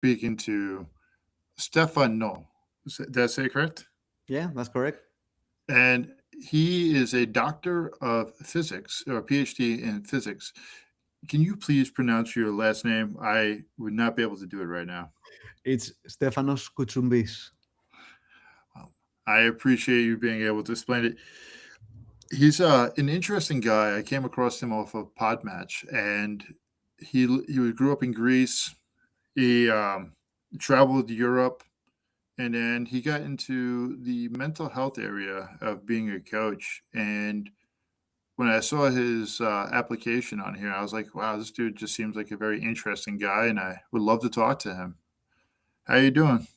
speaking to Stefan Noll. Did I say it correct? Yeah, that's correct. And he is a doctor of physics or a PhD in physics. Can you please pronounce your last name? I would not be able to do it right now. It's Stefanos Koutsumbis. Um, I appreciate you being able to explain it. He's an interesting guy. I came across him off of Podmatch, and he grew up in Greece. He traveled Europe, and then he got into the mental health area of being a coach. And when I saw his application on here, I was like, "Wow, this dude just seems like a very interesting guy, and I would love to talk to him." How you doing?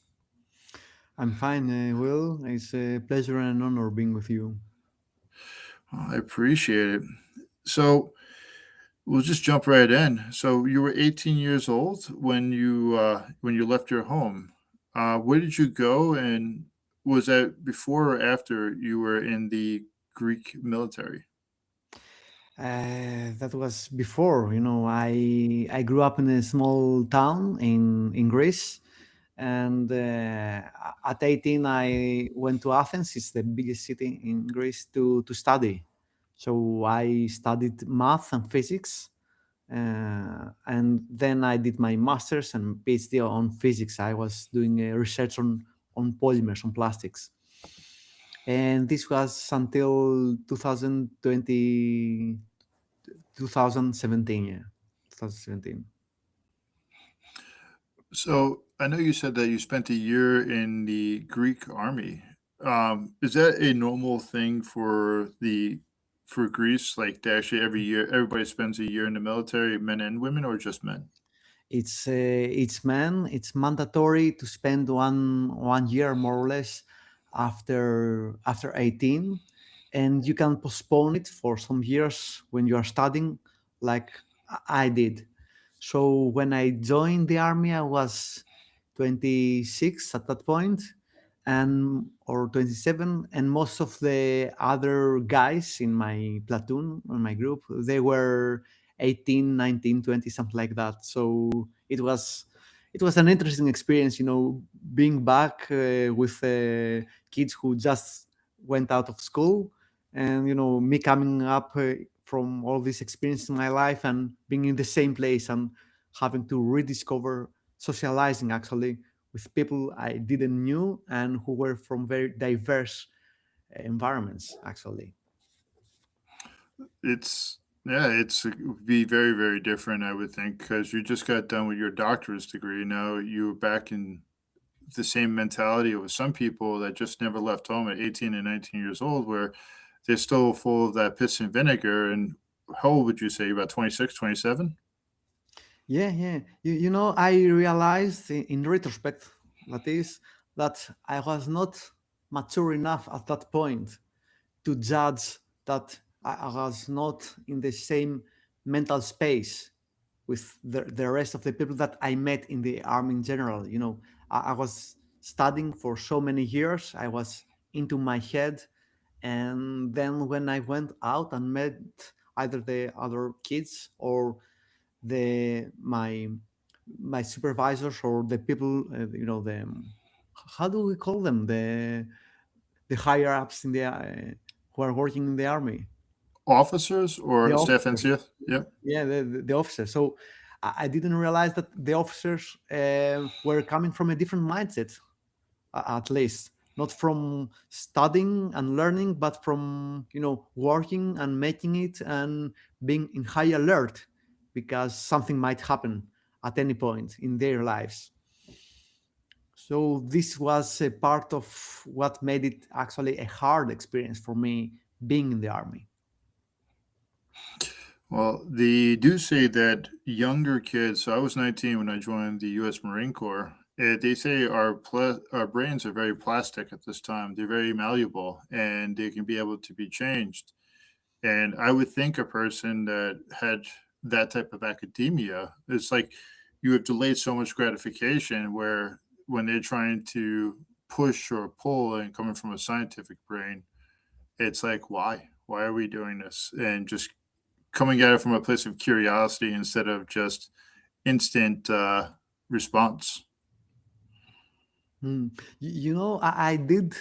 I'm fine, Will. It's a pleasure and an honor being with you. Oh, I appreciate it. So we'll just jump right in. So you were 18 years old when you left your home. Where did you go, and was that before or after you were in the Greek military? That was before, I grew up in a small town in Greece, and at 18 I went to Athens. It's the biggest city in Greece to study. So I studied math and physics, and then I did my master's and PhD on physics. I was doing research on polymers, on plastics, and this was until 2020, 2017. Yeah, 2017. So I know you said that you spent a year in the Greek army. Is that a normal thing for Greece? Like, to actually every year everybody spends a year in the military, men and women, or just men? It's mandatory to spend one year more or less after 18, and you can postpone it for some years when you are studying, like I did. So when I joined the army, I was 26 at that point, and or 27, and most of the other guys in my platoon, in my group, they were 18, 19, 20, something like that. So it was an interesting experience, being back with kids who just went out of school, and me coming up from all this experience in my life and being in the same place and having to rediscover socializing actually with people I didn't knew and who were from very diverse environments actually. It's yeah, it would be very, very different, I would think, because you just got done with your doctorate degree. Now you're back in the same mentality with some people that just never left home at 18 and 19 years old, where they're still full of that piss and vinegar. And how old would you say? About 26, 27? Yeah, yeah. I realized in retrospect, that is, that I was not mature enough at that point to judge that I was not in the same mental space with the rest of the people that I met in the army in general. I was studying for so many years, I was into my head, and then when I went out and met either the other kids or my supervisors or the people, the how do we call them, the higher ups in the who are working in the army, Officers the or staff officers. NCS? Yep. Yeah, the officers. So I didn't realize that the officers were coming from a different mindset, at least not from studying and learning, but from working and making it and being in high alert because something might happen at any point in their lives. So this was a part of what made it actually a hard experience for me being in the army. Well, they do say that younger kids. So I was 19 when I joined the U.S. Marine Corps. They say our brains are very plastic at this time. They're very malleable, and they can be able to be changed. And I would think a person that had that type of academia, it's like you have delayed so much gratification where when they're trying to push or pull and coming from a scientific brain, it's like, why? Why are we doing this? And just coming at it from a place of curiosity instead of just instant response. I did.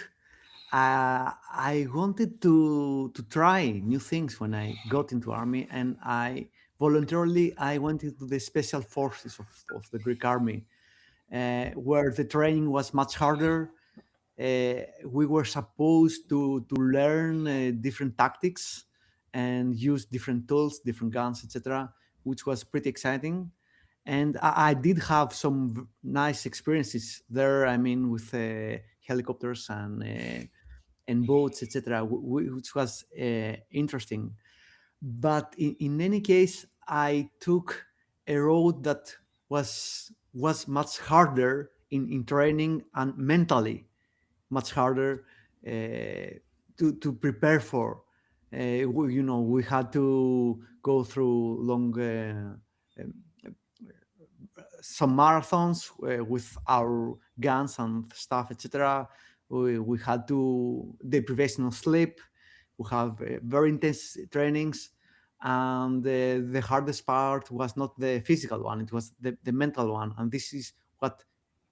I wanted to try new things when I got into army, and I voluntarily I went into the special forces of the Greek army, where the training was much harder. We were supposed to learn different tactics and use different tools, different guns, etc., which was pretty exciting. And I did have some nice experiences there. I mean, with helicopters and boats, etc., which was interesting. But in any case, I took a road that was much harder in training and mentally much harder to prepare for. We had to go through long some marathons with our guns and stuff, etc. We had to deprivation of sleep. We have very intense trainings, and the hardest part was not the physical one; it was the mental one. And this is what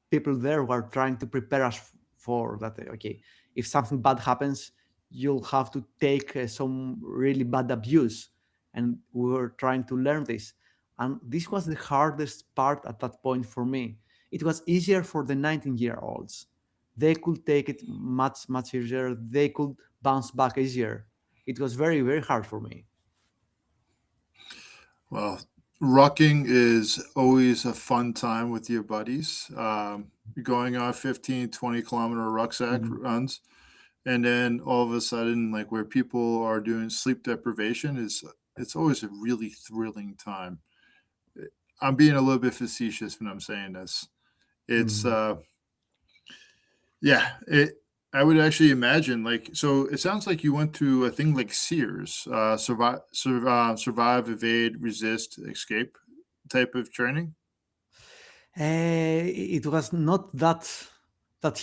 people there were trying to prepare us for that. Okay, if something bad happens, you'll have to take some really bad abuse, and we were trying to learn this, and this was the hardest part at that point for me. It was easier for the 19-year-olds. They could take it much easier. They could bounce back easier. It was very very hard for me. Well, rucking is always a fun time with your buddies. Going on 15, 20 kilometer rucksack Mhm. runs. And then all of a sudden, like where people are doing sleep deprivation is it's always a really thrilling time. I'm being a little bit facetious when I'm saying this. It's Mhm. yeah, I would actually imagine like so it sounds like you went to a thing like Sears, survive, evade, resist, escape type of training. It was not that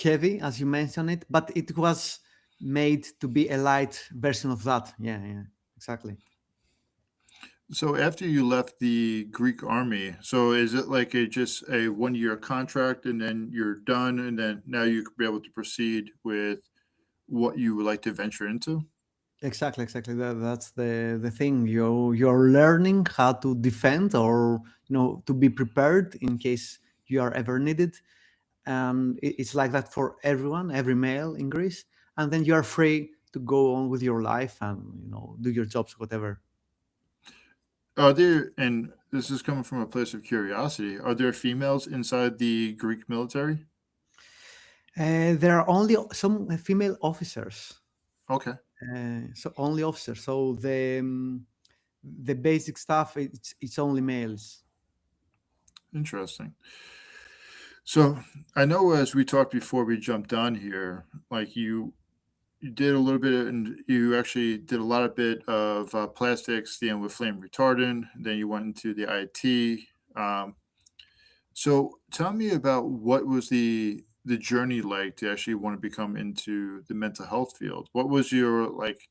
heavy as you mentioned it, but it was made to be a light version of that. Yeah, yeah, exactly. So after you left the Greek army, so is it like a just a 1 year contract and then you're done and then now you could be able to proceed with what you would like to venture into? Exactly. That's the thing. You're learning how to defend, or to be prepared in case you are ever needed. And it's like that for everyone, every male in Greece. And then you are free to go on with your life and do your jobs, whatever. Are there, and this is coming from a place of curiosity, are there females inside the Greek military? There are only some female officers. Okay, So only officers. So the basic stuff it's only males. interesting. So I know as we talked before we jumped on here, like you did a little bit, and you actually did a lot of bit of plastics, then with flame retardant. Then you went into the IT. Um, so tell me about what was the journey like to actually want to become into the mental health field. What was your like?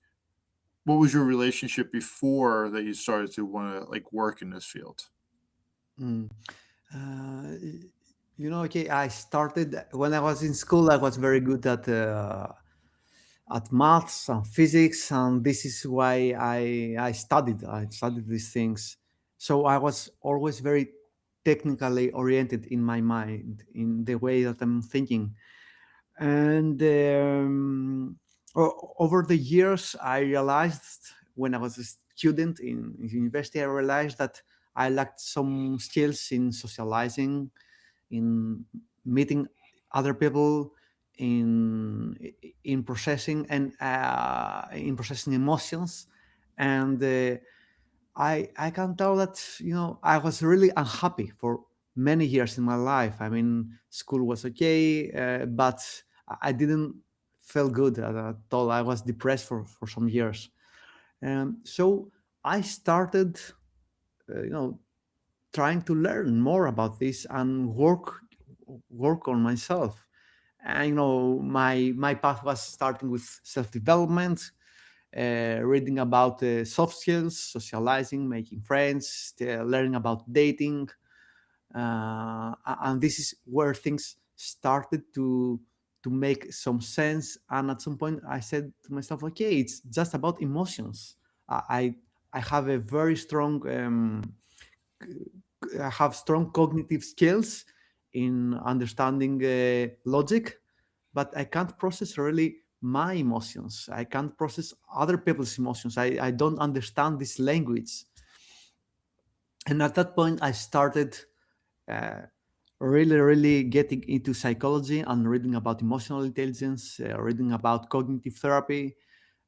What was your relationship before that you started to want to like work in this field? Mm. Uh, y- okay, I started when I was in school. I was very good at maths and physics, and this is why I studied these things. So I was always very technically oriented in my mind, in the way that I'm thinking. And over the years, I realized when I was a student in university, I realized that I lacked some skills in socializing, in meeting other people, in processing and in processing emotions. And I can tell that I was really unhappy for many years in my life. I mean, school was okay, but I didn't feel good at all. I was depressed for some years. So I started, you know, trying to learn more about this and work on myself. And my path was starting with self development, reading about soft skills, socializing, making friends, learning about dating, and this is where things started to make some sense. And at some point, I said to myself, okay, it's just about emotions. I have a very strong I have strong cognitive skills in understanding logic, but I can't process really my emotions. I can't process other people's emotions. I don't understand this language. And at that point, I started uh, really getting into psychology and reading about emotional intelligence, reading about cognitive therapy,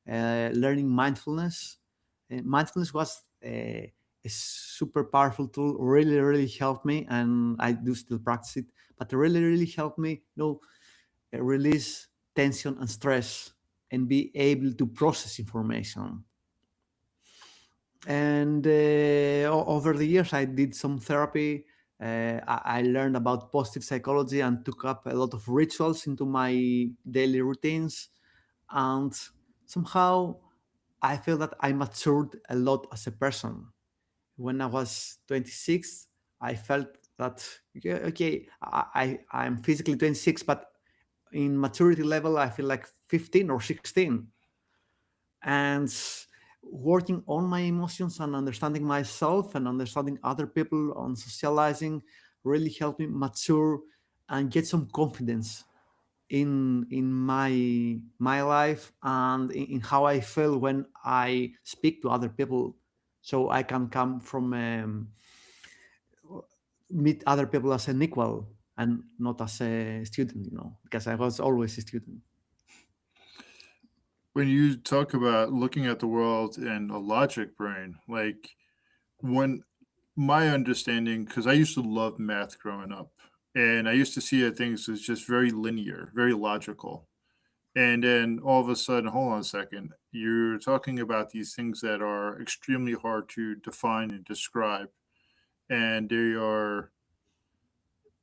learning mindfulness. Mindfulness was a super powerful tool, really helped me, and I do still practice it, but really helped me, release tension and stress and be able to process information. And over the years, I did some therapy. I learned about positive psychology and took up a lot of rituals into my daily routines. And somehow I feel that I matured a lot as a person. When I was 26, I felt that, okay, I'm physically 26, but in maturity level, I feel like 15 or 16. And working on my emotions and understanding myself and understanding other people on socializing really helped me mature and get some confidence in my life and in how I feel when I speak to other people, so I can come from meet other people as an equal and not as a student, because I was always a student. When you talk about looking at the world in a logic brain, like when my understanding, because I used to love math growing up, and I used to see that things as just very linear, very logical. And then all of a sudden, hold on a second, you're talking about these things that are extremely hard to define and describe. And they are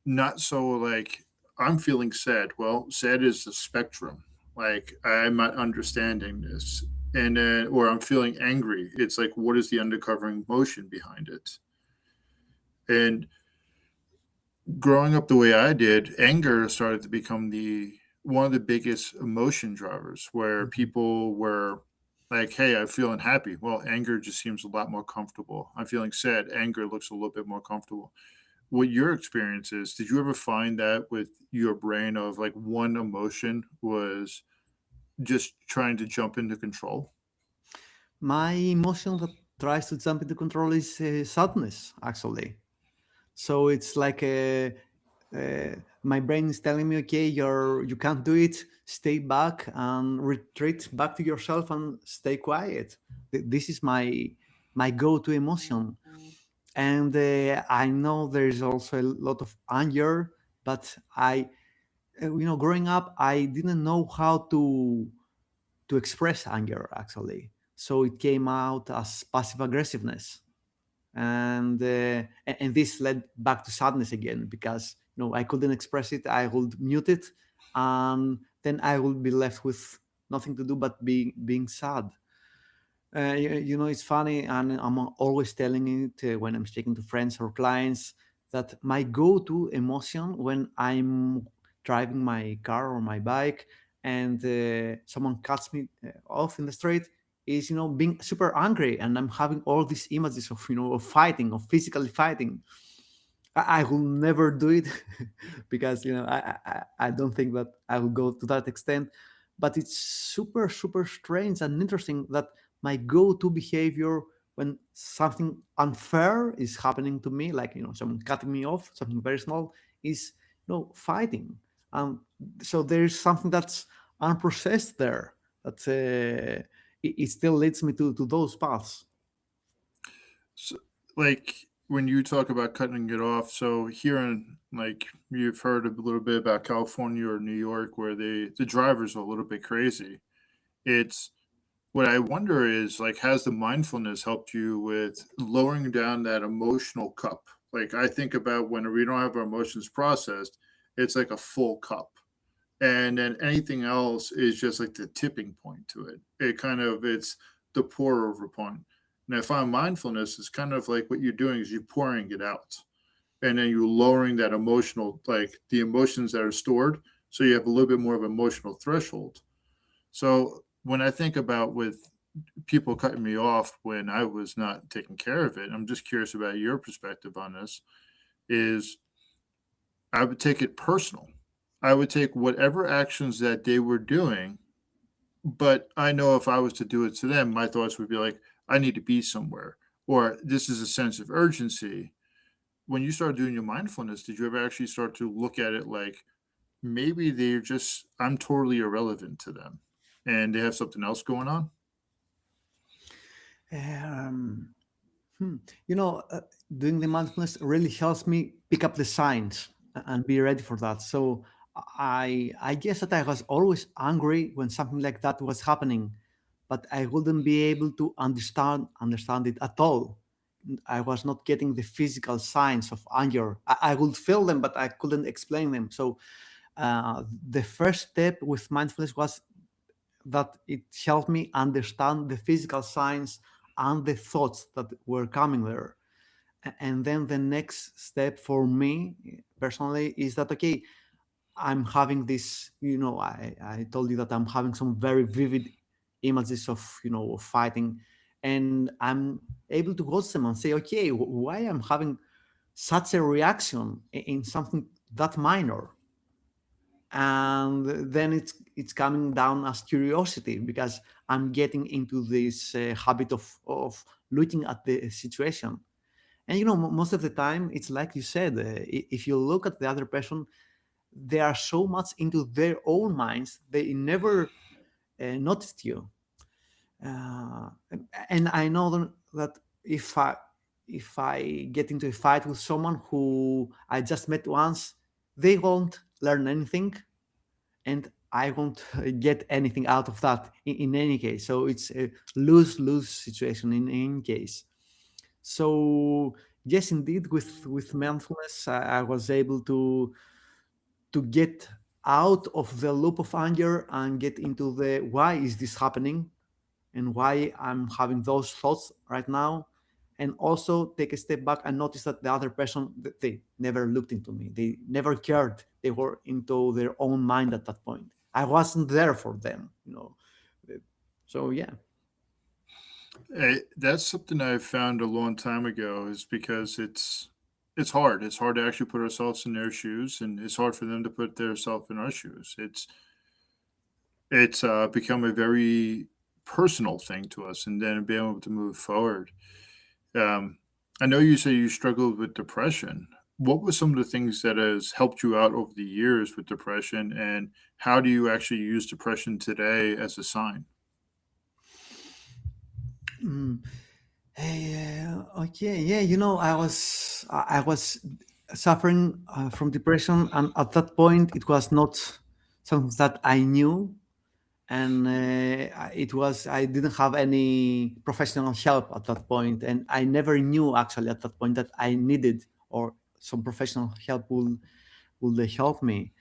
not so like, I'm feeling sad. Well, sad is a spectrum. Like, I'm not understanding this. And then, or I'm feeling angry. It's like, what is the undercovering emotion behind it? And growing up the way I did, anger started to become the one of the biggest emotion drivers where Mhm. people were like, "Hey, I'm feeling happy." Well, anger just seems a lot more comfortable. I'm feeling sad. Anger looks a little bit more comfortable. What your experience is, did you ever find that with your brain of like one emotion was just trying to jump into control? My emotion that tries to jump into control is sadness, actually. So it's like my brain is telling me, okay, you can't do it. Stay back and retreat back to yourself and stay quiet. This is my go-to emotion. And I know there is also a lot of anger, but growing up, I didn't know how to express anger actually. So it came out as passive aggressiveness, and this led back to sadness again because I couldn't express it. I would mute it, and then I would be left with nothing to do but being sad. It's funny, and I'm always telling it when I'm speaking to friends or clients that my go-to emotion when I'm driving my car or my bike and someone cuts me off in the street is being super angry, and I'm having all these images of of fighting, of physically fighting. I will never do it because I don't think that I will go to that extent. But it's super strange and interesting that my go-to behavior when something unfair is happening to me, like someone cutting me off, something very small, is fighting. So there's something that's unprocessed there that it still leads me to those paths. So, like when you talk about cutting it off, so here in like you've heard a little bit about California or New York where the drivers are a little bit crazy. It's what I wonder is like has the mindfulness helped you with lowering down that emotional cup? Like I think about when we don't have our emotions processed, it's like a full cup. And then anything else is just like the tipping point to it. It's the pour over point. And I find mindfulness is kind of like what you're doing is you're pouring it out. and then you lowering that emotional, like the emotions that are stored, so you have a little bit more of emotional threshold. So when I think about with people cutting me off when I was not taking care of it, I'm just curious about your perspective on this. Is I would take it personal. I would take whatever actions that they were doing, but I know if I was to do it to them, my thoughts would be like, I need to be somewhere, or this is a sense of urgency. When you start doing your mindfulness, did you ever actually start to look at it like maybe they're just, I'm totally irrelevant to them and they have something else going on? Um, hmm, you know, doing the mindfulness really helps me pick up the signs and be ready for that. So I guess that I was always angry when something like that was happening, but I wouldn't be able to understand it at all. I was not getting the physical signs of anger. I would feel them, but I couldn't explain them. So the first step with mindfulness was that it helped me understand the physical signs and the thoughts that were coming there. And then the next step for me personally is that, okay, I'm having this, I told you that I'm having some very vivid images of, of fighting, and I'm able to watch them and say, okay, why I'm having such a reaction in something that minor. And then it's coming down as curiosity, because I'm getting into this habit of looking at the situation. And most of the time, it's like you said, if you look at the other person, they are so much into their own minds, they never noticed you. uh, and I know that if I get into a fight with someone who I just met once, they won't learn anything, and I won't get anything out of that in any case. So it's a lose-lose situation in any case. So yes, indeed, with mindfulness, I was able to get out of the loop of anger and get into the why is this happening and why I'm having those thoughts right now. And also take a step back and notice that the other person, they never looked into me. They never cared. They were into their own mind at that point. I wasn't there for them. So yeah. That's something I found a long time ago is because it's hard. It's hard to actually put ourselves in their shoes, and it's hard for them to put their self in our shoes. It's become a very personal thing to us, and then being able to move forward. Um, I know you say you struggled with depression. What were some of the things that has helped you out over the years with depression, and how do you actually use depression today as a sign? Mm. Okay, yeah, I was suffering from depression, and at that point, it was not something that I knew, and I didn't have any professional help at that point, and I never knew actually at that point that I needed or some professional help would help me.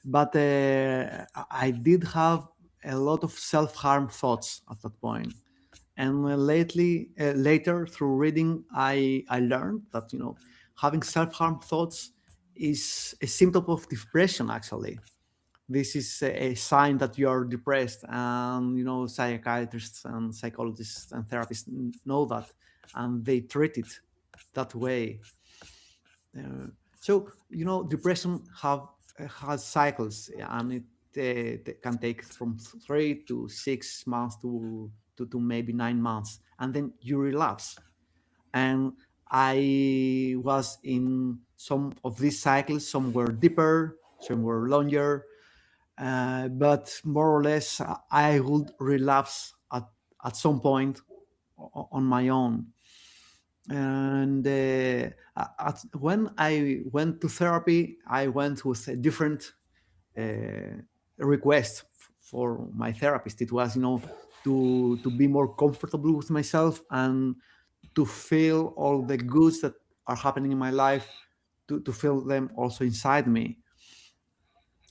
But I did have a lot of self-harm thoughts at that point. And later through reading, I learned that having self-harm thoughts is a symptom of depression. Actually, this is a sign that you are depressed, and psychiatrists and psychologists and therapists know that, and they treat it that way. So depression has cycles, and it can take from 3 to 6 months to maybe 9 months, and then you relapse. And I was in some of these cycles. Some were deeper, some were longer, but more or less, I would relapse at some point on my own. And when I went to therapy, I went with a different uh, request for my therapist. It was, to be more comfortable with myself and to feel all the goods that are happening in my life, to feel them also inside me.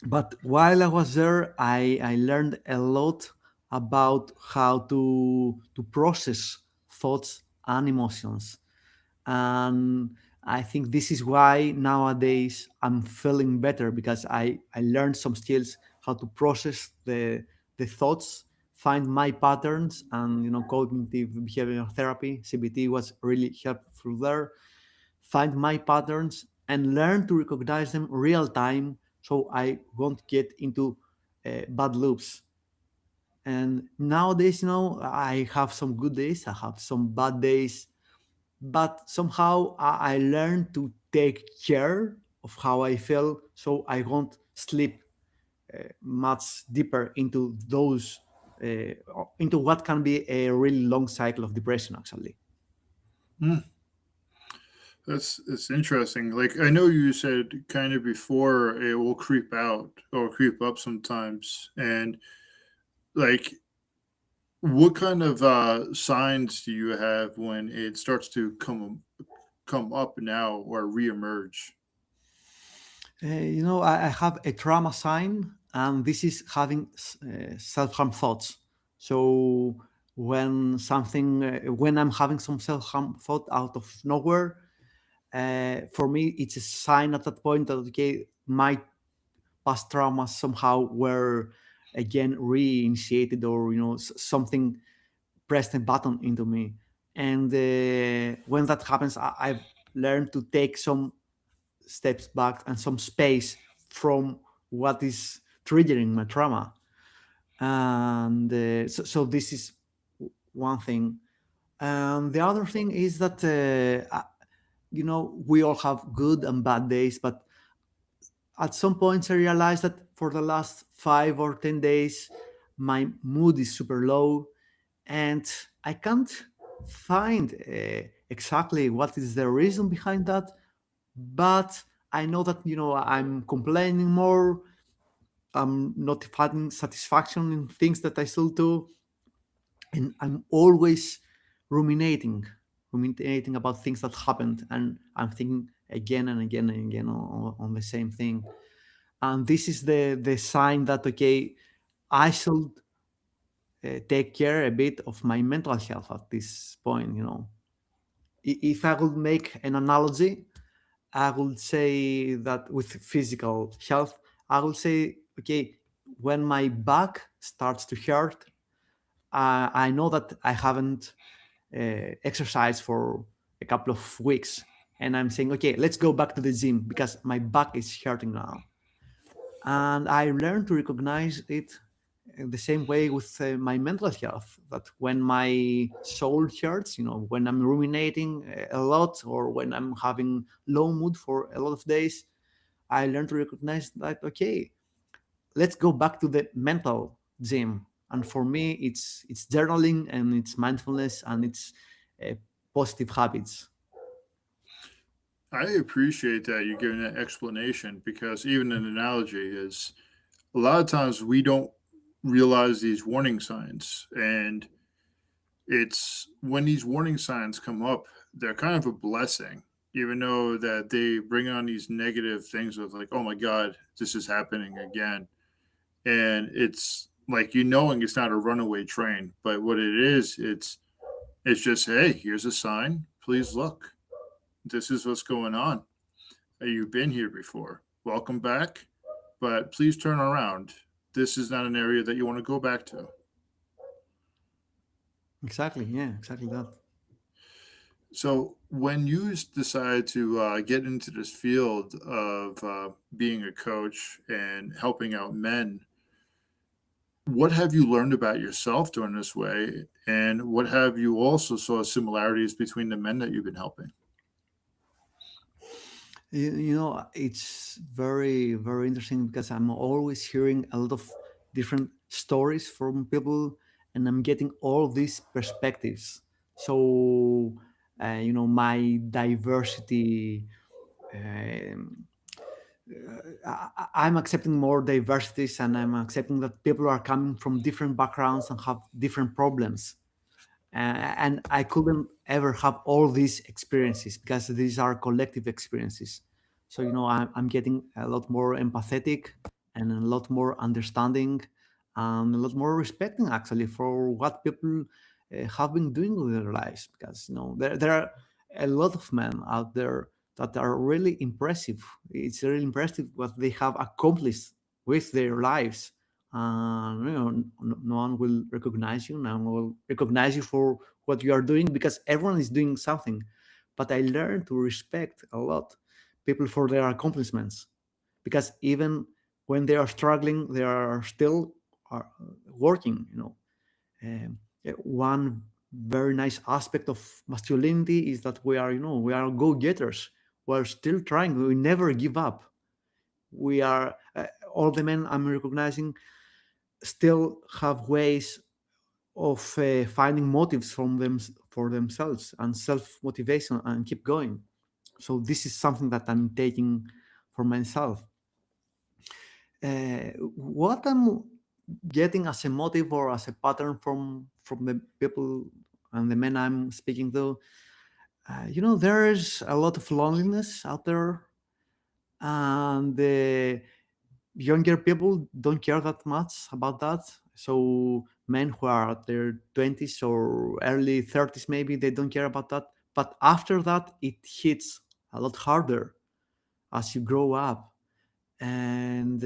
But while I was there, I learned a lot about how to process thoughts and emotions. And I think this is why nowadays I'm feeling better, because I learned some skills how to process the thoughts, find my patterns, and cognitive behavioral therapy (CBT) was really helpful there. Find my patterns and learn to recognize them real time, so I won't get into bad loops. And nowadays, I have some good days, I have some bad days, but somehow I learned to take care of how I feel, so I won't slip much deeper into those, into what can be a really long cycle of depression, actually. Hmm, that's interesting. Like I know you said kind of before it will creep out or creep up sometimes, and like what kind of signs do you have when it starts to come up now or reemerge? I have a trauma sign, and this is having self-harm thoughts. So when I'm having some self-harm thought out of nowhere, for me, it's a sign at that point that, okay, my past traumas somehow were again reinitiated, or something pressed a button into me. And when that happens, I've learned to take some steps back and some space from what is triggering my trauma. And so this is one thing. And the other thing is that we all have good and bad days, but at some points I realized that for the last 5 or 10 days my mood is super low, and I can't find exactly what is the reason behind that. But I know that I'm complaining more, I'm not finding satisfaction in things that I still do, and I'm always ruminating, ruminating about things that happened, and I'm thinking again and again and again on the same thing. And this is the sign that, okay, I should take care a bit of my mental health at this point. If I would make an analogy, I would say that with physical health, I would say, okay, when my back starts to hurt, I know that I haven't exercised for a couple of weeks, and I'm saying, okay, let's go back to the gym because my back is hurting now. And I learned to recognize it in the same way with my mental health, that when my soul hurts, when I'm ruminating a lot, or when I'm having low mood for a lot of days, I learned to recognize that, okay, let's go back to the mental gym. And for me, it's journaling, and it's mindfulness, and it's uh, positive habits. I appreciate that you're giving that explanation because even an analogy is a lot of times we don't realize these warning signs. And it's when these warning signs come up, they're kind of a blessing, even though that they bring on these negative things of like, oh my God, this is happening again. And it's like you knowing it's not a runaway train, but what it is, it's just, hey, here's a sign. Please look. This is what's going on. You've been here before. Welcome back, but please turn around. This is not an area that you want to go back to. Exactly. Yeah, exactly that. So, when you decide to get into this field of being a coach and helping out men, what have you learned about yourself during this way? And what have you also saw similarities between the men that you've been helping? It's very, very interesting because I'm always hearing a lot of different stories from people, and I'm getting all these perspectives. So, my diversity, um, I'm accepting more diversities, and I'm accepting that people are coming from different backgrounds and have different problems. And I couldn't ever have all these experiences because these are collective experiences. So I'm getting a lot more empathetic, and a lot more understanding, and a lot more respecting actually for what people have been doing with their lives, because there are a lot of men out there that are really impressive. It's really impressive what they have accomplished with their lives. No one will recognize you. No one will recognize you for what you are doing because everyone is doing something. But I learned to respect a lot people for their accomplishments because even when they are struggling, they are still are working. One very nice aspect of masculinity is that we are go-getters. We're still trying. We never give up. We are all the men I'm recognizing still have ways of finding motives from them for themselves and self-motivation and keep going. So this is something that I'm taking for myself. What I'm getting as a motive or as a pattern from the people and the men I'm speaking to, there's a lot of loneliness out there, and the younger people don't care that much about that. So men who are at their 20s or early 30s, maybe they don't care about that. But after that, it hits a lot harder as you grow up. And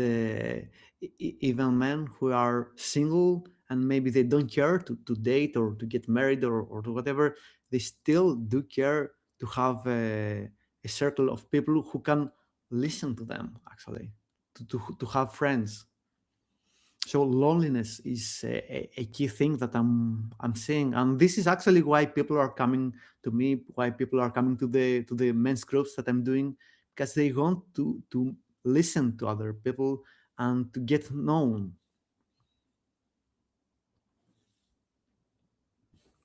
even men who are single and maybe they don't care to date or to get married or to whatever, they still do care to have a circle of people who can listen to them, actually, to have friends. So loneliness is a key thing that I'm seeing, and this is actually why people are coming to me, why people are coming to the men's groups that I'm doing, because they want to listen to other people and to get known.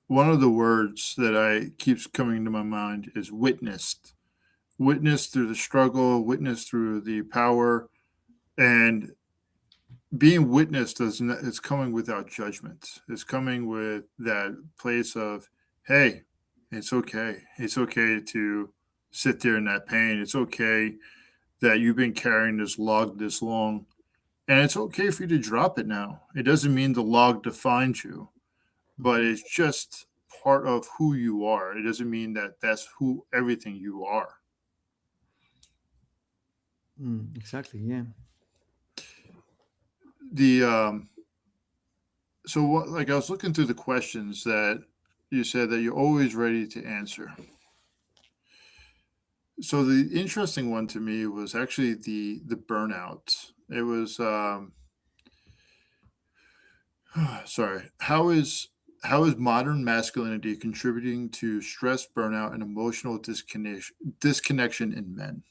One of the words that I keeps coming to my mind is witnessed. Witnessed through the struggle, witnessed through the power, and being witnessed is coming without judgment. It's coming with that place of, hey, it's okay. It's okay to sit there in that pain. It's okay that you've been carrying this log this long. And it's okay for you to drop it now. It doesn't mean the log defines you, but it's just part of who you are. It doesn't mean that that's who everything you are. Exactly, yeah. The so what, like I was looking through the questions that you said that you're always ready to answer. So the interesting one to me was actually the burnout. It was sorry. How is modern masculinity contributing to stress, burnout, and emotional disconnection in men?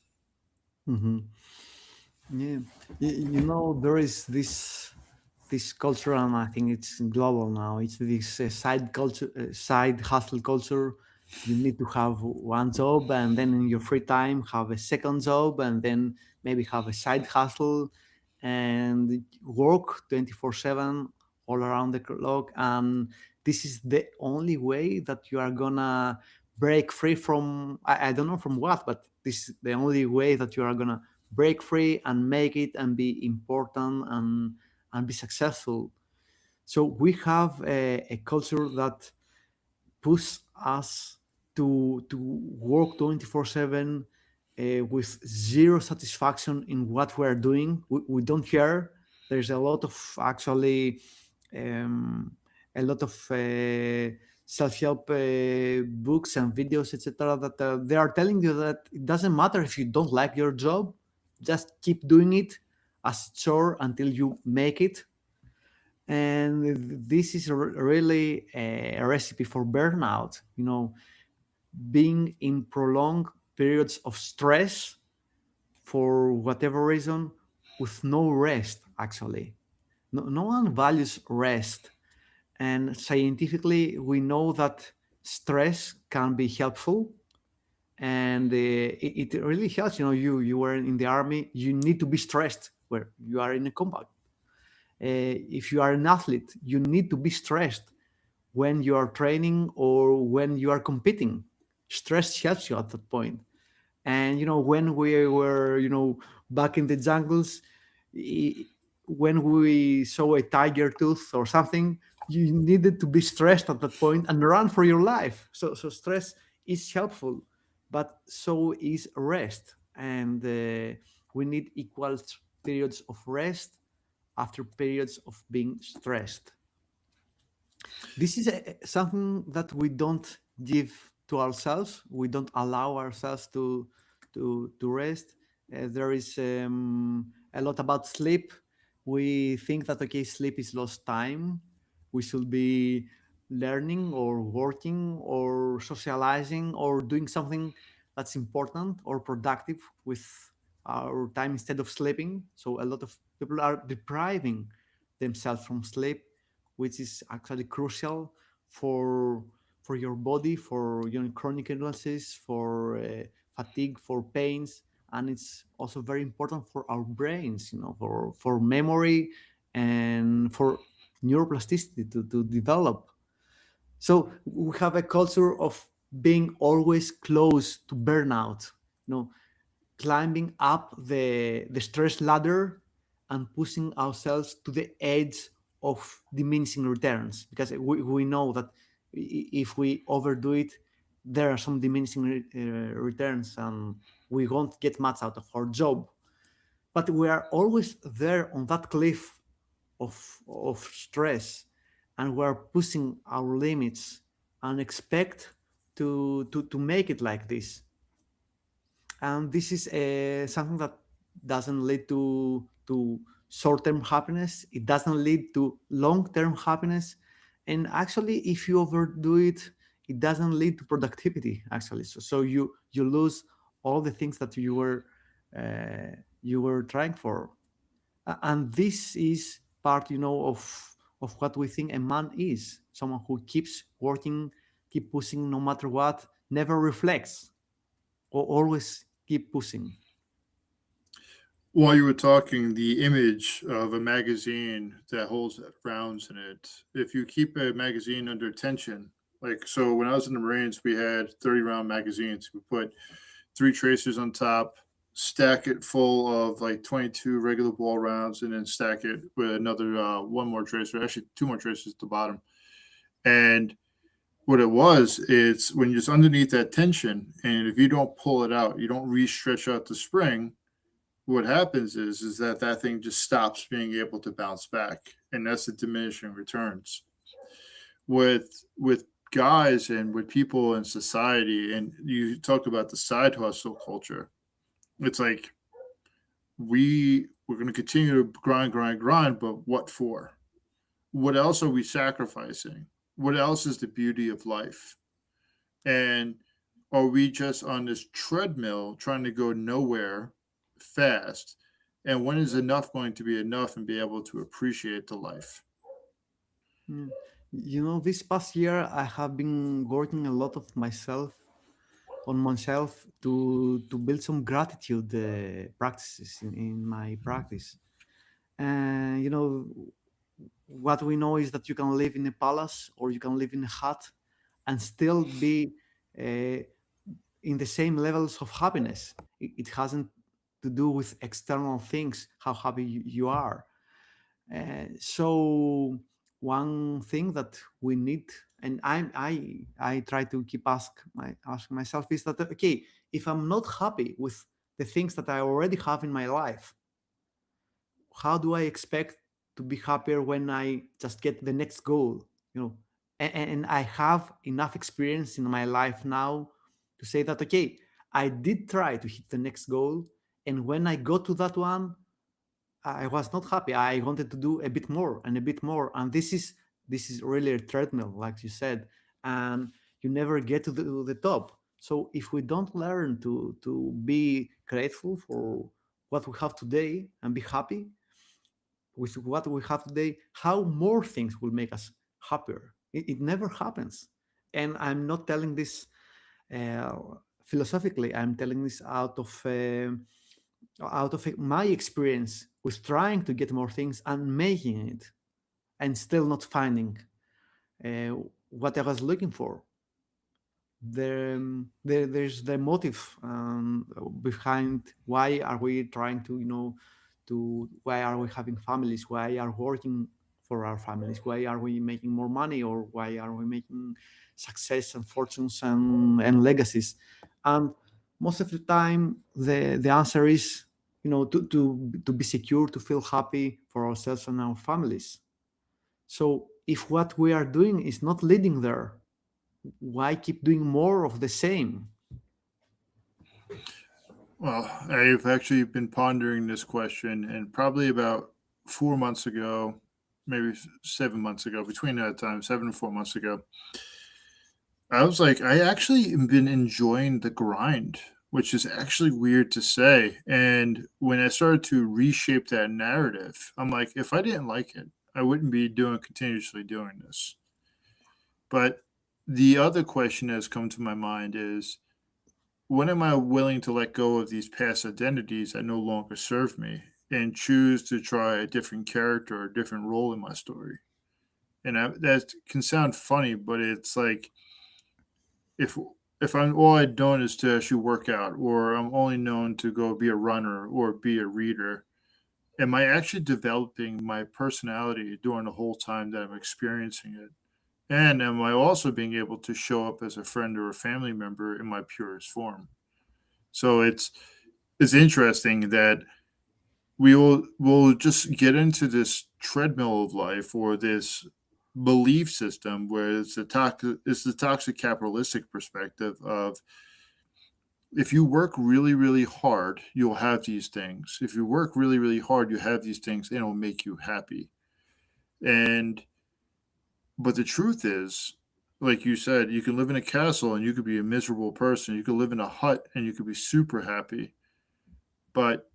hmm Yeah, there is this culture, and I think it's global now. It's this side culture, side hustle culture. You need to have one job, and then in your free time, have a second job, and then maybe have a side hustle, and work 24/7 all around the clock. And this is the only way that you are gonna break free from. I don't know from what, but this is the only way that you are gonna break free and make it and be important and be successful. So we have a culture that pushes us to work 24/7 with zero satisfaction in what we're doing. We don't care. There's a lot of actually um, a lot of self-help books and videos, etc., that they are telling you that it doesn't matter if you don't like your job, just keep doing it as a chore until you make it. And this is really a recipe for burnout. Being in prolonged periods of stress for whatever reason with no rest, actually. No one values rest. And scientifically, we know that stress can be helpful, and it really helps. You were in the army, you need to be stressed where you are in a combat. If you are an athlete, you need to be stressed when you are training or when you are competing. Stress helps you at that point. And when we were back in the jungles, i- when we saw a tiger tooth or something, you needed to be stressed at that point and run for your life. So stress is helpful. but so is rest, and we need equal periods of rest after periods of being stressed. This is something that we don't give to ourselves. We don't allow ourselves to rest. There is a lot about sleep. We think that okay, sleep is lost time. We should be learning or working or socializing or doing something that's important or productive with our time instead of sleeping. So a lot of people are depriving themselves from sleep, which is actually crucial for for your body, for your chronic illnesses, for fatigue, for pains, and it's also very important for our brains, for memory and for neuroplasticity to develop. So we have a culture of being always close to burnout, you know, climbing up the stress ladder and pushing ourselves to the edge of diminishing returns, because we know that if we overdo it, there are some diminishing returns and we won't get much out of our job. But we are always there on that cliff of stress, and we're pushing our limits and expect to make it like this. And this is something that doesn't lead to short-term happiness. It doesn't lead to long-term happiness, and actually if you overdo it, it doesn't lead to productivity actually. So you lose all the things that you were trying for. And this is part, of what we think a man is: someone who keeps working, keep pushing no matter what, never reflects, or always keep pushing. While you were talking, the image of a magazine that holds rounds in it, if you keep a magazine under tension, like so when I was in the Marines, we had 30 round magazines. We put three tracers on top, stack it full of like 22 regular ball rounds, and then stack it with another one more tracer, actually two more tracers at the bottom. And what it was, it's when you're just underneath that tension, and if you don't pull it out, you don't re-stretch out the spring, what happens is that that thing just stops being able to bounce back, and that's the diminishing returns with guys and with people in society. And you talk about the side hustle culture. It's like we're going to continue to grind, but what for? What else are we sacrificing? What else is the beauty of life? And are we just on this treadmill trying to go nowhere fast? And when is enough going to be enough and be able to appreciate the life? Mm. This past year I have been working a lot of myself on myself to build some gratitude practices in my practice. And what we know is that you can live in a palace or you can live in a hut and still be uh, in the same levels of happiness. It hasn't to do with external things how happy you are. So one thing that we need, and I try to keep asking myself, is that okay, if I'm not happy with the things that I already have in my life, how do I expect to be happier when I just get the next goal? And I have enough experience in my life now to say that okay, I did try to hit the next goal, and when I got to that one, I was not happy. I wanted to do a bit more and a bit more, and this is really a treadmill, like you said, and you never get to the top. So if we don't learn to be grateful for what we have today and be happy with what we have today, how more things will make us happier? It never happens. And I'm not telling this uh, philosophically. I'm telling this out of my experience with trying to get more things and making it, and still not finding uh, what I was looking for. There's the motive behind why are we trying to why are we having families, why are working for our families? Why are we making more money, or why are we making success and fortunes and legacies? And most of the time, the answer is, to be secure, to feel happy for ourselves and our families. So if what we are doing is not leading there, why keep doing more of the same? Well, I've actually been pondering this question, and probably about 4 months ago, maybe 7 months ago, between that time, 7 and 4 months ago, I was like, I actually have been enjoying the grind, which is actually weird to say. And when I started to reshape that narrative, I'm like, if I didn't like it, I wouldn't be doing continuously doing this. But the other question that's come to my mind is, when am I willing to let go of these past identities that no longer serve me and choose to try a different character or a different role in my story? And that can sound funny, but it's like, if if I'm all I'd done is to actually work out, or I'm only known to go be a runner or be a reader, am I actually developing my personality during the whole time that I'm experiencing it? And am I also being able to show up as a friend or a family member in my purest form? So it's interesting that we'll just get into this treadmill of life, or this belief system where it's the toxic capitalistic perspective of, if you work really, really hard, you'll have these things. If you work really, really hard, you have these things, and it'll make you happy. And but the truth is, like you said, you can live in a castle and you could be a miserable person. You could live in a hut and you could be super happy. But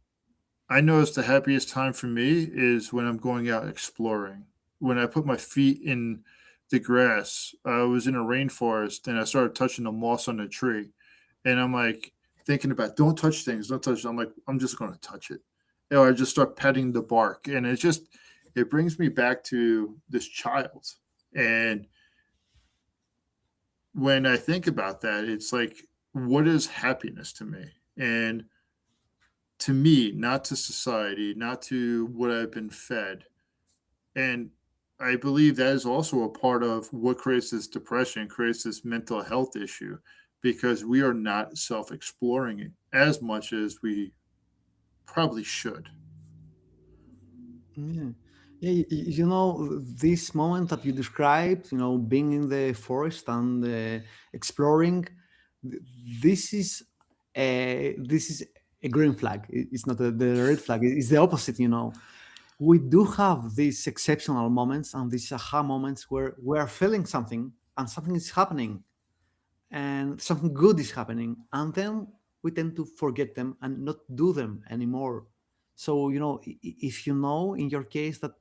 I notice the happiest time for me is when I'm going out exploring. When I put my feet in the grass, I was in a rainforest and I started touching the moss on the tree. And I'm like thinking about, don't touch things, don't touch it. I'm like, I'm just going to touch it. Or I just start petting the bark. And it brings me back to this child. And when I think about that, it's like, what is happiness to me? And to me, not to society, not to what I've been fed. And I believe that is also a part of what creates this depression, creates this mental health issue, because we are not self exploring as much as we probably should. Yeah. Yeah, this moment that you described, being in the forest and exploring, th- this is this is a green flag. It's not the red flag. It's the opposite. We do have these exceptional moments and these aha moments where we are feeling something and something is happening and something good is happening, and then we tend to forget them and not do them anymore. So if in your case that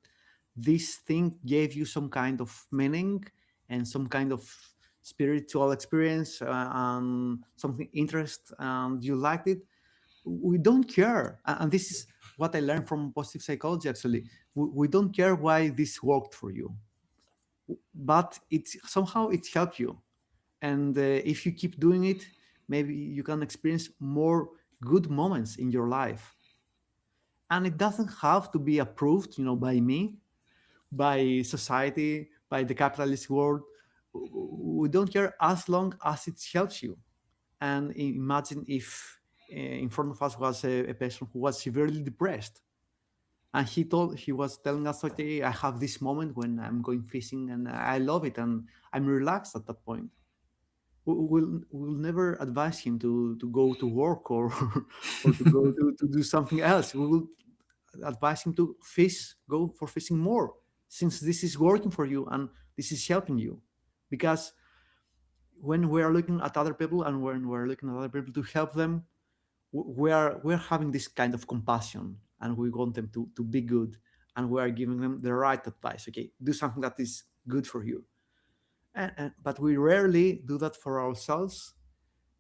this thing gave you some kind of meaning and some kind of spiritual experience, and something interest, and you liked it, we don't care. And this is what I learned from positive psychology. Actually, we don't care why this worked for you, but it helped you. And if you keep doing it, maybe you can experience more good moments in your life. And it doesn't have to be approved by me, by society, by the capitalist world. We don't care as long as it helps you. And imagine if in front of us was a person who was severely depressed, and he was telling us, okay, I have this moment when I'm going fishing and I love it and I'm relaxed at that point. We'll never advise him to go to work, or or to go to do something else. We will advise him to fish, go for fishing more, since this is working for you and this is helping you. Because when we are looking at other people and when we're looking at other people to help them, we're having this kind of compassion, and we want them to be good, and we are giving them the right advice. Okay, do something that is good for you. But we rarely do that for ourselves,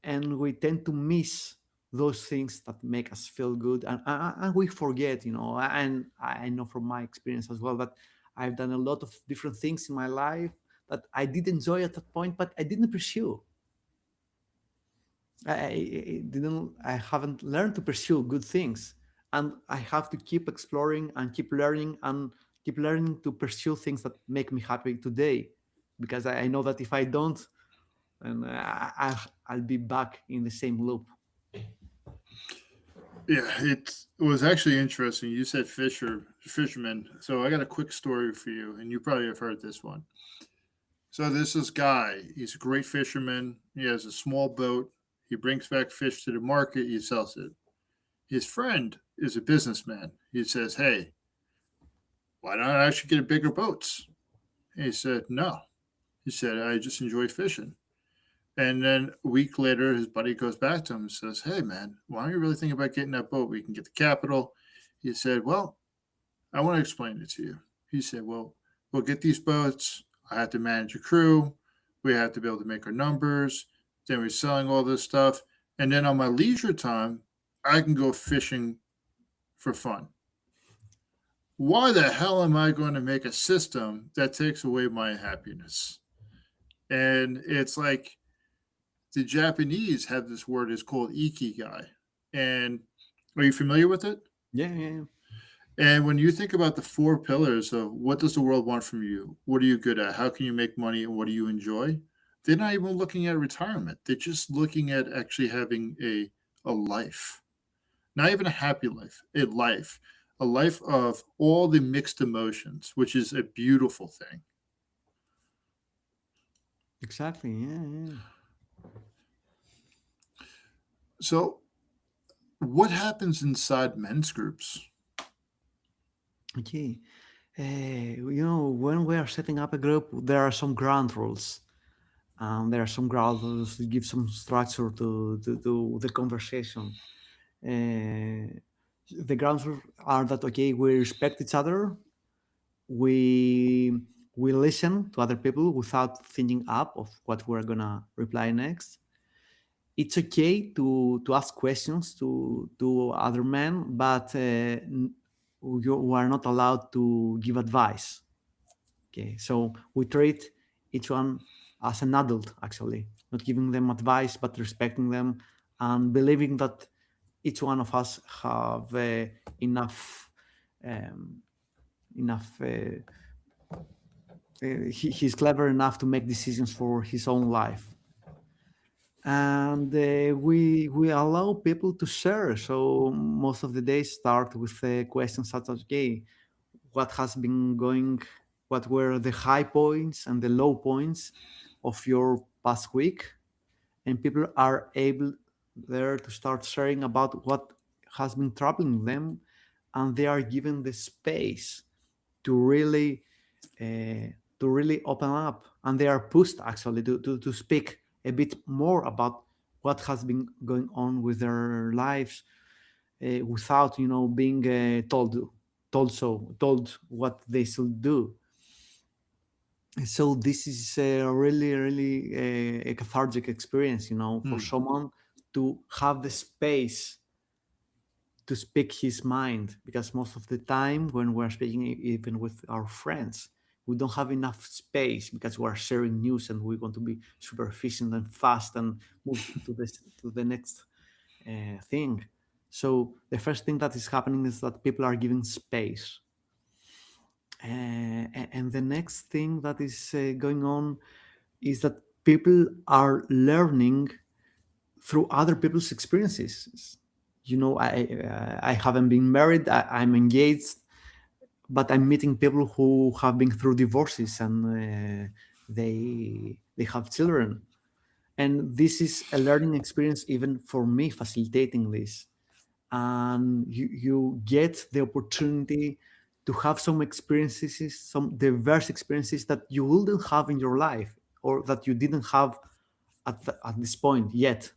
and we tend to miss those things that make us feel good, and we forget. And I know from my experience as well that I've done a lot of different things in my life that I did enjoy at that point, but I didn't pursue. I haven't learned to pursue good things, and I have to keep exploring and keep learning and keep learning to pursue things that make me happy today, because I know that if I don't, and I'll be back in the same loop. Yeah, it was actually interesting. You said fisherman. So I got a quick story for you, and you probably have heard this one. So there's this guy. He's a great fisherman. He has a small boat. He brings back fish to the market. He sells it. His friend is a businessman. He says, "Hey, why don't I actually get bigger boats?" And he said, "No." He said, "I just enjoy fishing." And then a week later, his buddy goes back to him and says, "Hey, man, why don't you really think about getting that boat? We can get the capital." He said, "Well, I want to explain it to you." He said, "Well, we'll get these boats. I have to manage a crew. We have to be able to make our numbers. Then we're selling all this stuff. And then on my leisure time, I can go fishing for fun. Why the hell am I going to make a system that takes away my happiness?" And it's like the Japanese have this word, it's called ikigai. And are you familiar with it? Yeah, yeah, yeah. And when you think about the four pillars of what does the world want from you? What are you good at? How can you make money? And what do you enjoy? They're not even looking at retirement. They're just looking at actually having a life, not even a happy life, a life of all the mixed emotions, which is a beautiful thing. Exactly. Yeah, yeah. So, what happens inside men's groups? Okay. When we are setting up a group, there are some ground rules. There are some ground rules to give some structure to the conversation. Uh, the ground rules are that, okay, we respect each other, we we listen to other people without thinking up of what we're gonna reply next. It's okay to ask questions to other men, but you are not allowed to give advice. Okay, so we treat each one as an adult, actually, not giving them advice, but respecting them and believing that each one of us have enough um, enough. He's clever enough to make decisions for his own life, and we allow people to share. So most of the days start with questions such as, "Okay, what has been going? What were the high points and the low points of your past week?" And people are able there to start sharing about what has been troubling them, and they are given the space to really to really open up, and they are pushed actually to speak a bit more about what has been going on with their lives, without being told what they should do. So this is a really a cathartic experience, for Hmm. someone to have the space to speak his mind, because most of the time when we're speaking, even with our friends, we don't have enough space because we're sharing news and we want to be super efficient and fast and move to the next thing. So the first thing that is happening is that people are giving space. And the next thing that is going on is that people are learning through other people's experiences. I haven't been married. I'm engaged, but I'm meeting people who have been through divorces, and they have children. And this is a learning experience even for me facilitating this. And you get the opportunity to have some experiences, some diverse experiences that you wouldn't have in your life, or that you didn't have at this point yet.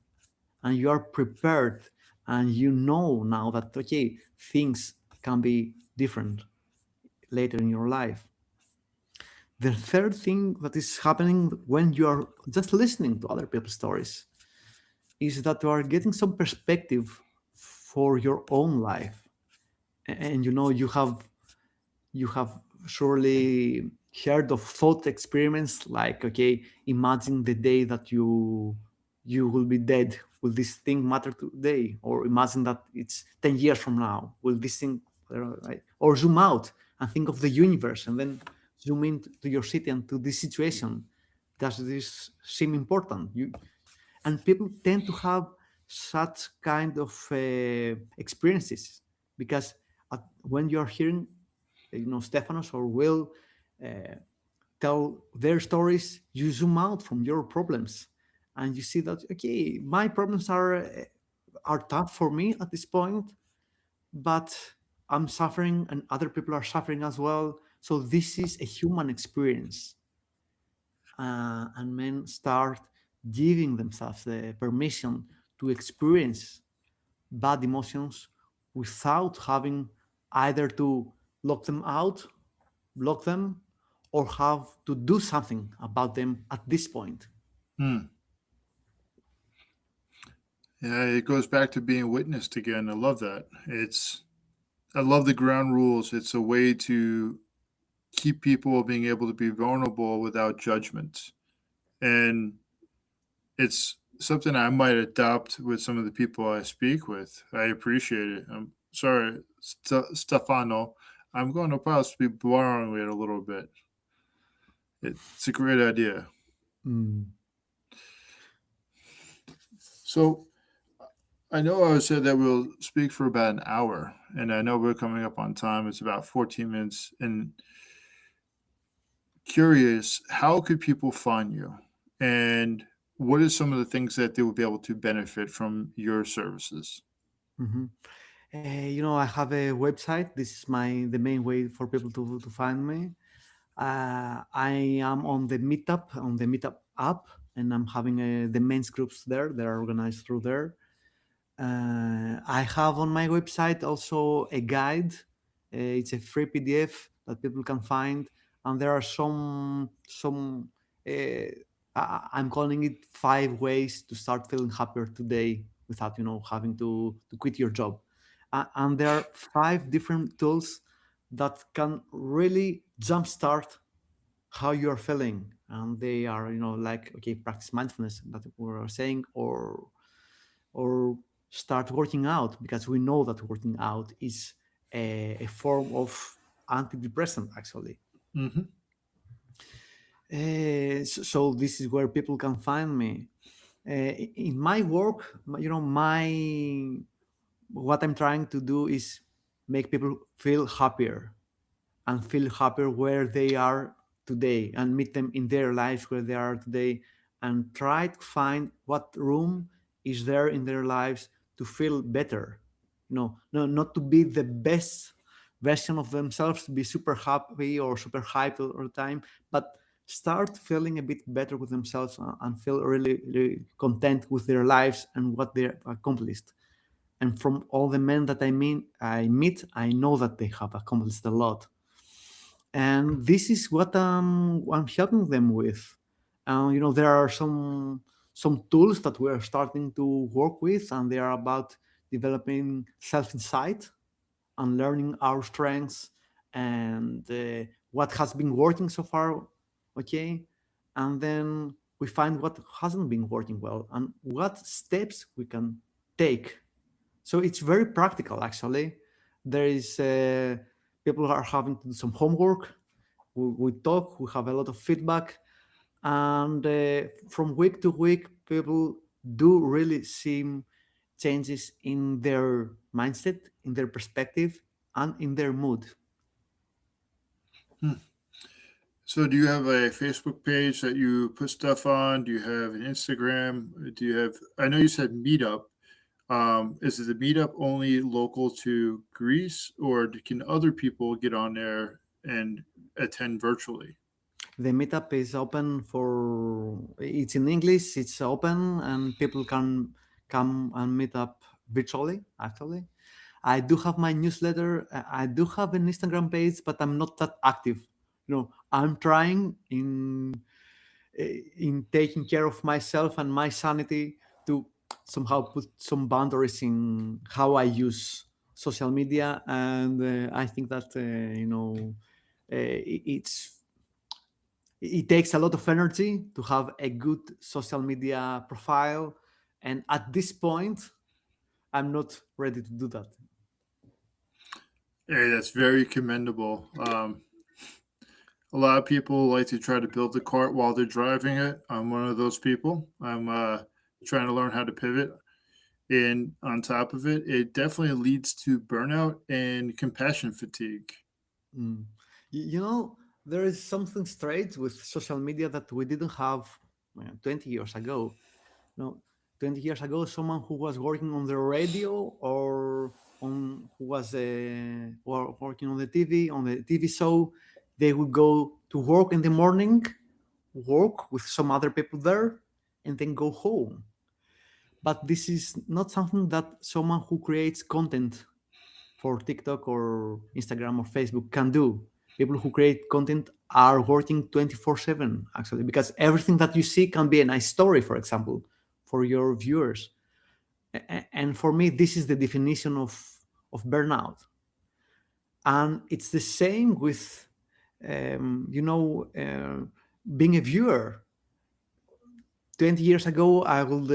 And you are prepared, and you know now that, okay, things can be different later in your life. The third thing that is happening when you are just listening to other people's stories is that you are getting some perspective for your own life. And you have surely heard of thought experiments, like, okay, imagine the day that you will be dead. Will this thing matter today? Or imagine that it's 10 years from now. Will this thing, right? Or zoom out. and think of the universe, and then zoom in to your city and to this situation. Does this seem important? And people tend to have such kind of experiences because when you're hearing, Stefanos or Will tell their stories, you zoom out from your problems, and you see that okay, my problems are tough for me at this point, but I'm suffering and other people are suffering as well. So this is a human experience. And men start giving themselves the permission to experience bad emotions without having either to lock them out, block them, or have to do something about them at this point. Hmm. Yeah, it goes back to being witnessed again. I love that. I love the ground rules. It's a way to keep people being able to be vulnerable without judgment. And it's something I might adopt with some of the people I speak with. I appreciate it. I'm sorry, Stefano. I'm going to possibly be borrowing it a little bit. It's a great idea. Mm. So I know I said that we'll speak for about an hour, and I know we're coming up on time. It's about 14 minutes. And curious, how could people find you? And what are some of the things that they would be able to benefit from your services? Mhm. I have a website. This is the main way for people to find me. I am on the Meetup app, and I'm having the men's groups there. They are organized through there. I have on my website also a guide. It's a free PDF that people can find, and there are some. I'm calling it 5 ways to start feeling happier today without having to quit your job. And there are 5 different tools that can really jumpstart how you're feeling, and they are like okay, practice mindfulness that we were saying, or start working out, because we know that working out is a form of antidepressant actually. Hmm. So this is where people can find me. In my work, my what I'm trying to do is make people feel happier, and feel happier where they are today, and meet them in their lives where they are today, and try to find what room is there in their lives to feel better. No, not to be the best version of themselves, to be super happy or super hyped all the time, but start feeling a bit better with themselves, and feel really, really content with their lives and what they accomplished. And from all the men that I meet, I know that they have accomplished a lot, and this is what I'm helping them with. There are some tools that we're starting to work with, and they are about developing self-insight and learning our strengths, and what has been working so far, okay, and then we find what hasn't been working well and what steps we can take. So it's very practical, actually. There is people are having to do some homework. We talk. We have a lot of feedback, and from week to week, people do really see changes in their mindset, in their perspective, and in their mood. So, do you have a Facebook page that you put stuff on? Do you have an Instagram? Do you have? I know you said Meetup. Is it the Meetup only local to Greece, or can other people get on there and attend virtually? The meetup is open for. It's in English. It's open, and people can come and meet up virtually. Actually, I do have my newsletter. I do have an Instagram page, but I'm not that active. I'm trying in taking care of myself and my sanity to somehow put some boundaries in how I use social media, and I think that it's it takes a lot of energy to have a good social media profile, and at this point I'm not ready to do that. Hey, that's very commendable. A lot of people like to try to build the cart while they're driving it. I'm one of those people. I'm trying to learn how to pivot. And on top of it, it definitely leads to burnout and compassion fatigue. Mm. You know, there is something strange with social media that we didn't have 20 years ago. No, 20 years ago, someone who was working on the radio or on who was working on the TV show, they would go to work in the morning, work with some other people there, and then go home. But this is not something that someone who creates content for TikTok or Instagram or Facebook can do. People who create content are working 24/7 actually, because everything that you see can be a nice story, for example, for your viewers. And for me, this is the definition of burnout. And it's the same with, being a viewer. 20 years ago, I would,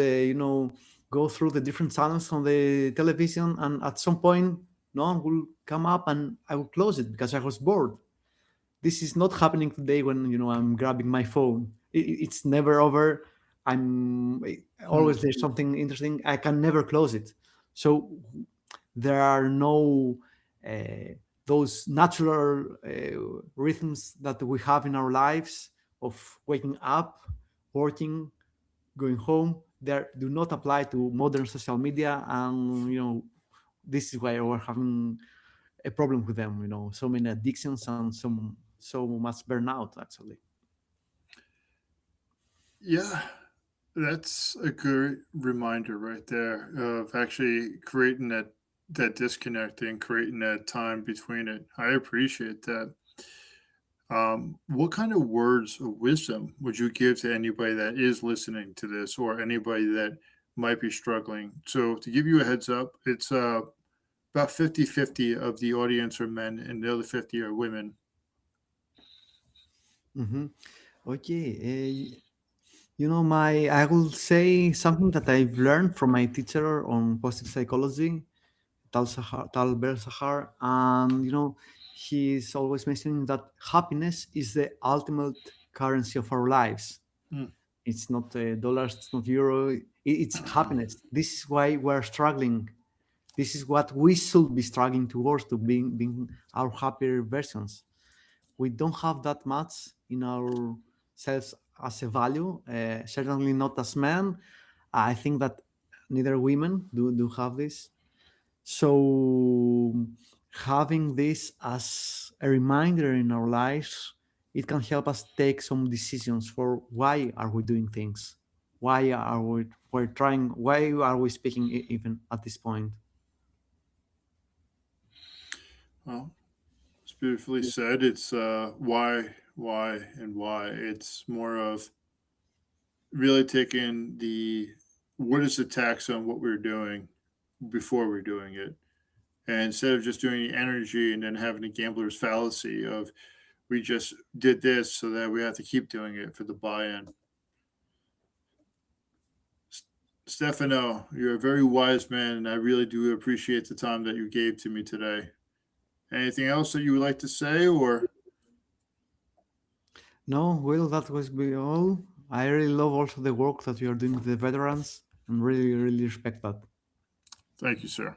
go through the different channels on the television, and at some point, no one will come up and I will close it because I was bored. This is not happening today when, I'm grabbing my phone. It's never over. I'm Hmm. always there's something interesting. I can never close it. So there are no those natural rhythms that we have in our lives of waking up, working, going home. They do not apply to modern social media, and this is why we're having a problem with them. So many addictions and so much burnout actually. Yeah, that's a good reminder right there of actually creating that disconnect and creating that time between it. I appreciate that. What kind of words of wisdom would you give to anybody that is listening to this or anybody that might be struggling? So, to give you a heads up, it's about 50-50 of the audience are men and the other 50 are women. Hmm. Okay. My I will say something that I've learned from my teacher on positive psychology, Tal Bersahar, and he's always mentioning that happiness is the ultimate currency of our lives. Mm. It's not dollars, it's not euro. It's happiness. This is why we're struggling. This is what we should be struggling towards, to being our happier versions. We don't have that much in ourselves as a value. Certainly not as men. I think that neither women do have this. So having this as a reminder in our lives, it can help us take some decisions for why are we doing things, why are we're trying, why are we speaking even at this point. Well, it's beautifully said. It's why, and why. It's more of really taking the what is the tax on what we're doing before we're doing it. And instead of just doing the energy and then having the gambler's fallacy of we just did this so that we have to keep doing it for the buy-in. Stefano, you're a very wise man, and I really do appreciate the time that you gave to me today. Anything else that you would like to say, or No, well, that was be all. I really love also the work that you are doing with the veterans and really, really respect that. thank you, sir?